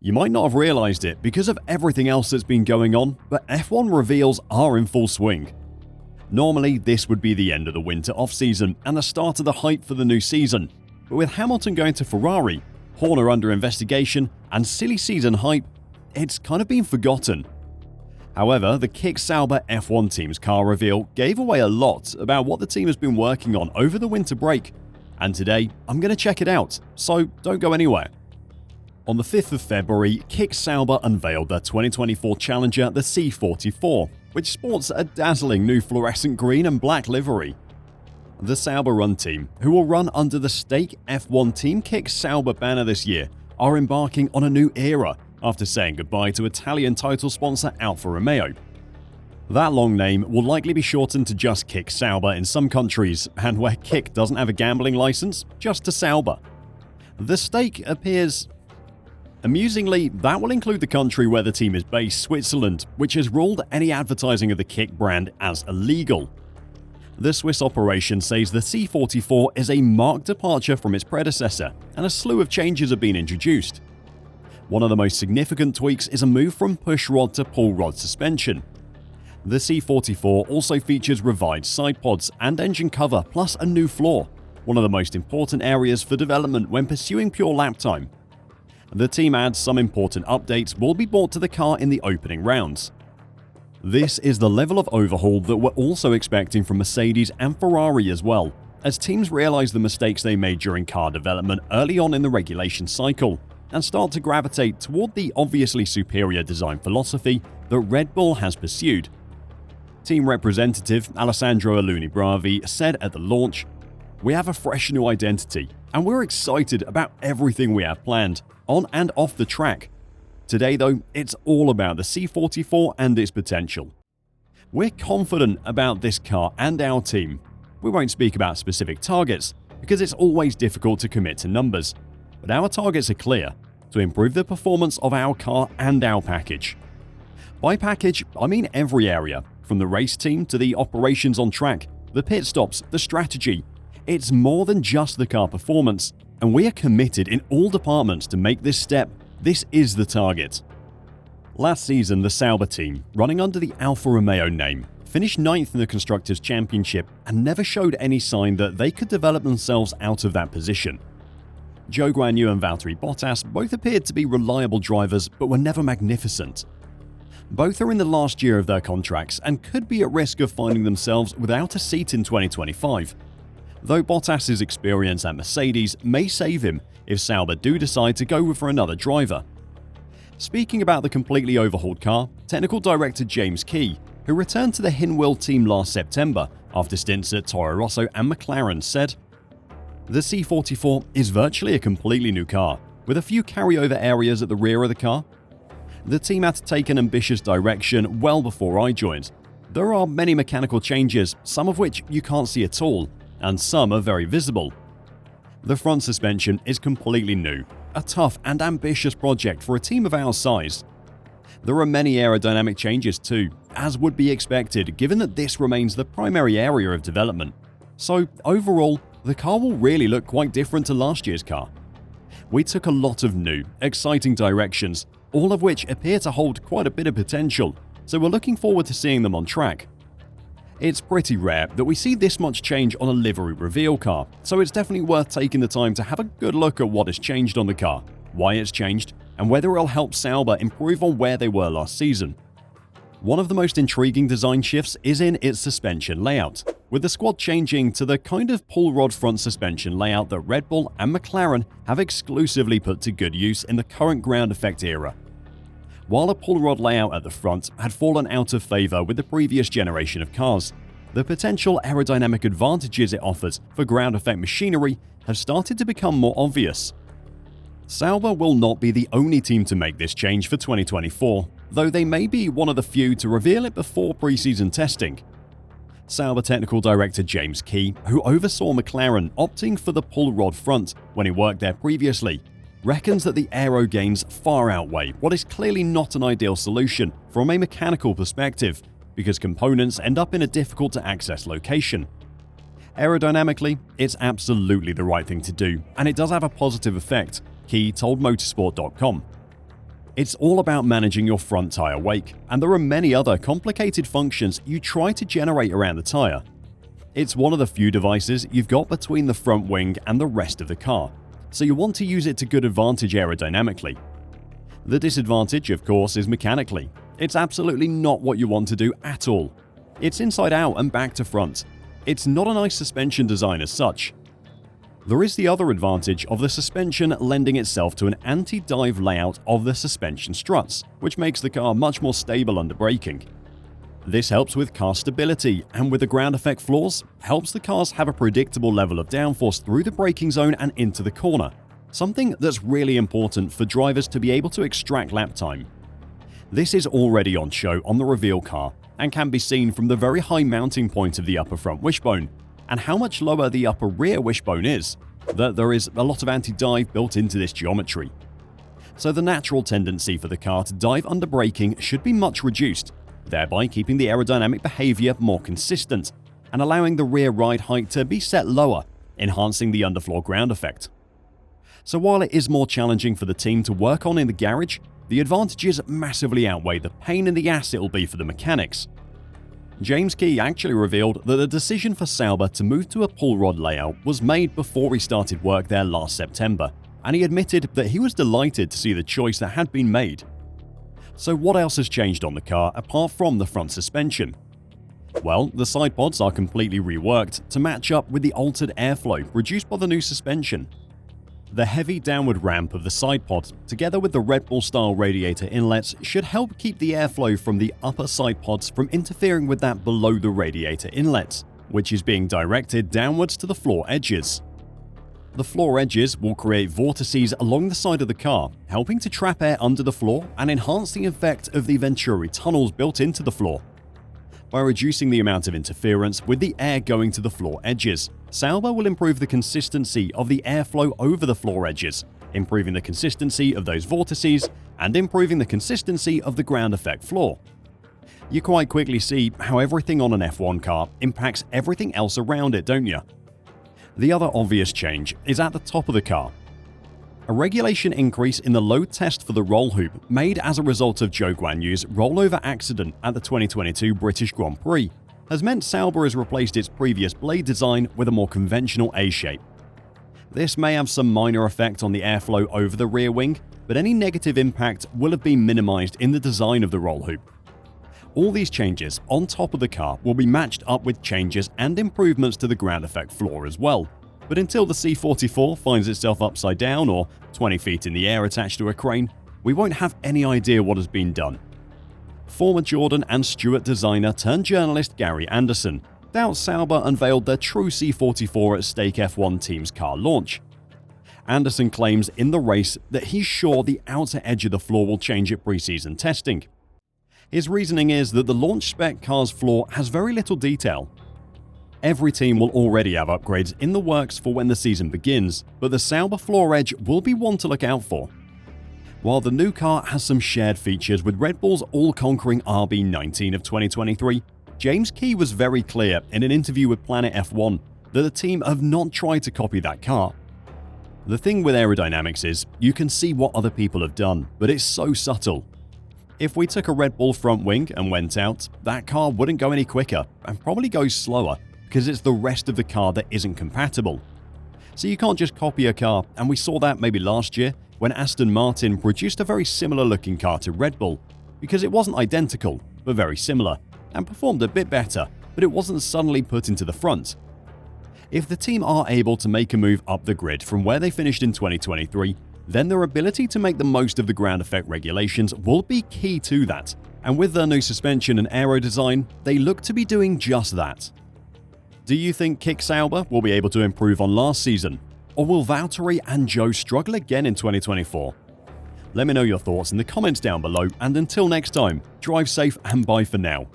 You might not have realized it because of everything else that's been going on, but F1 reveals are in full swing. Normally, this would be the end of the winter off-season and the start of the hype for the new season, but with Hamilton going to Ferrari, Horner under investigation, and silly season hype, it's kind of been forgotten. However, the Kick Sauber F1 team's car reveal gave away a lot about what the team has been working on over the winter break, and today I'm going to check it out, so don't go anywhere. On the 5th of February, Kick Sauber unveiled their 2024 challenger, the C44, which sports a dazzling new fluorescent green and black livery. The Sauber-run team, who will run under the Stake F1 Team Kick Sauber banner this year, are embarking on a new era after saying goodbye to Italian title sponsor Alfa Romeo. That long name will likely be shortened to just Kick Sauber in some countries, and where Kick doesn't have a gambling license, just to Sauber. The Stake appears... Amusingly, that will include the country where the team is based, Switzerland, which has ruled any advertising of the Kick brand as illegal. The Swiss operation says the C44 is a marked departure from its predecessor, and a slew of changes have been introduced. One of the most significant tweaks is a move from push rod to pull rod suspension. The C44 also features revised side pods and engine cover, plus a new floor, one of the most important areas for development when pursuing pure lap time. The team adds some important updates will be brought to the car in the opening rounds. This is the level of overhaul that we're also expecting from Mercedes and Ferrari as well, as teams realize the mistakes they made during car development early on in the regulation cycle, and start to gravitate toward the obviously superior design philosophy that Red Bull has pursued. Team representative Alessandro Aluni-Bravi said at the launch, "We have a fresh new identity, and we're excited about everything we have planned, on and off the track. Today though, it's all about the C44 and its potential. We're confident about this car and our team. We won't speak about specific targets, because it's always difficult to commit to numbers, but our targets are clear: to improve the performance of our car and our package. By package, I mean every area, from the race team to the operations on track, the pit stops, the strategy. It's more than just the car performance, and we are committed in all departments to make this step. This is the target." Last season, the Sauber team, running under the Alfa Romeo name, finished 9th in the Constructors' Championship and never showed any sign that they could develop themselves out of that position. Zhou Guanyu and Valtteri Bottas both appeared to be reliable drivers but were never magnificent. Both are in the last year of their contracts and could be at risk of finding themselves without a seat in 2025. Though Bottas's experience at Mercedes may save him if Sauber do decide to go for another driver. Speaking about the completely overhauled car, technical director James Key, who returned to the Hinwil team last September after stints at Toro Rosso and McLaren, said, "The C44 is virtually a completely new car, with a few carryover areas at the rear of the car. The team had to take an ambitious direction well before I joined. There are many mechanical changes, some of which you can't see at all, and some are very visible. The front suspension is completely new, a tough and ambitious project for a team of our size. There are many aerodynamic changes too, as would be expected given that this remains the primary area of development. So overall, the car will really look quite different to last year's car. We took a lot of new, exciting directions, all of which appear to hold quite a bit of potential, so we're looking forward to seeing them on track. It's pretty rare that we see this much change on a livery reveal car, so it's definitely worth taking the time to have a good look at what has changed on the car, why it's changed, and whether it'll help Sauber improve on where they were last season. One of the most intriguing design shifts is in its suspension layout, with the squad changing to the kind of pull rod front suspension layout that Red Bull and McLaren have exclusively put to good use in the current ground effect era. While a pull rod layout at the front had fallen out of favor with the previous generation of cars, the potential aerodynamic advantages it offers for ground effect machinery have started to become more obvious. Sauber will not be the only team to make this change for 2024, though they may be one of the few to reveal it before preseason testing. Sauber technical director James Key, who oversaw McLaren opting for the pull rod front when he worked there previously, reckons that the aero gains far outweigh what is clearly not an ideal solution from a mechanical perspective, because components end up in a difficult to access location. Aerodynamically, it's absolutely the right thing to do, and it does have a positive effect, Key told motorsport.com. It's all about managing your front tire wake, and there are many other complicated functions you try to generate around the tire. It's one of the few devices you've got between the front wing and the rest of the car, so you want to use it to good advantage aerodynamically. The disadvantage, of course, is mechanically. It's absolutely not what you want to do at all. It's inside out and back to front. It's not a nice suspension design as such. There is the other advantage of the suspension lending itself to an anti-dive layout of the suspension struts, which makes the car much more stable under braking. This helps with car stability, and with the ground effect floors, helps the cars have a predictable level of downforce through the braking zone and into the corner, something that's really important for drivers to be able to extract lap time. This is already on show on the reveal car, and can be seen from the very high mounting point of the upper front wishbone, and how much lower the upper rear wishbone is, that there is a lot of anti-dive built into this geometry. So the natural tendency for the car to dive under braking should be much reduced, thereby keeping the aerodynamic behavior more consistent, and allowing the rear ride height to be set lower, enhancing the underfloor ground effect. So while it is more challenging for the team to work on in the garage, the advantages massively outweigh the pain in the ass it'll be for the mechanics. James Key actually revealed that the decision for Sauber to move to a pull rod layout was made before he started work there last September, and he admitted that he was delighted to see the choice that had been made. So what else has changed on the car apart from the front suspension? Well, the side pods are completely reworked to match up with the altered airflow produced by the new suspension. The heavy downward ramp of the side pod, together with the Red Bull-style radiator inlets, should help keep the airflow from the upper side pods from interfering with that below the radiator inlets, which is being directed downwards to the floor edges. The floor edges will create vortices along the side of the car, helping to trap air under the floor and enhance the effect of the Venturi tunnels built into the floor. By reducing the amount of interference with the air going to the floor edges, Sauber will improve the consistency of the airflow over the floor edges, improving the consistency of those vortices and improving the consistency of the ground effect floor. You quite quickly see how everything on an F1 car impacts everything else around it, don't you? The other obvious change is at the top of the car. A regulation increase in the load test for the roll hoop made as a result of Zhou Guanyu's rollover accident at the 2022 British Grand Prix has meant Sauber has replaced its previous blade design with a more conventional A-shape. This may have some minor effect on the airflow over the rear wing, but any negative impact will have been minimized in the design of the roll hoop. All these changes on top of the car will be matched up with changes and improvements to the ground effect floor as well. But until the C44 finds itself upside down or 20 feet in the air attached to a crane, we won't have any idea what has been done. Former Jordan and Stewart designer turned journalist Gary Anderson doubts Sauber unveiled their true C44 at Stake F1 team's car launch. Anderson claims in the race that he's sure the outer edge of the floor will change at pre-season testing. His reasoning is that the launch spec car's floor has very little detail. Every team will already have upgrades in the works for when the season begins, but the Sauber floor edge will be one to look out for. While the new car has some shared features with Red Bull's all-conquering RB19 of 2023, James Key was very clear in an interview with Planet F1 that the team have not tried to copy that car. The thing with aerodynamics is, you can see what other people have done, but it's so subtle. If we took a Red Bull front wing and went out, that car wouldn't go any quicker and probably goes slower, because it's the rest of the car that isn't compatible. So you can't just copy a car, and we saw that maybe last year when Aston Martin produced a very similar looking car to Red Bull, because it wasn't identical, but very similar, and performed a bit better, but it wasn't suddenly put into the front. If the team are able to make a move up the grid from where they finished in 2023, then their ability to make the most of the ground effect regulations will be key to that, and with their new suspension and aero design, they look to be doing just that. Do you think Kick Sauber will be able to improve on last season? Or will Valtteri and Zhou struggle again in 2024? Let me know your thoughts in the comments down below, and until next time, drive safe and bye for now.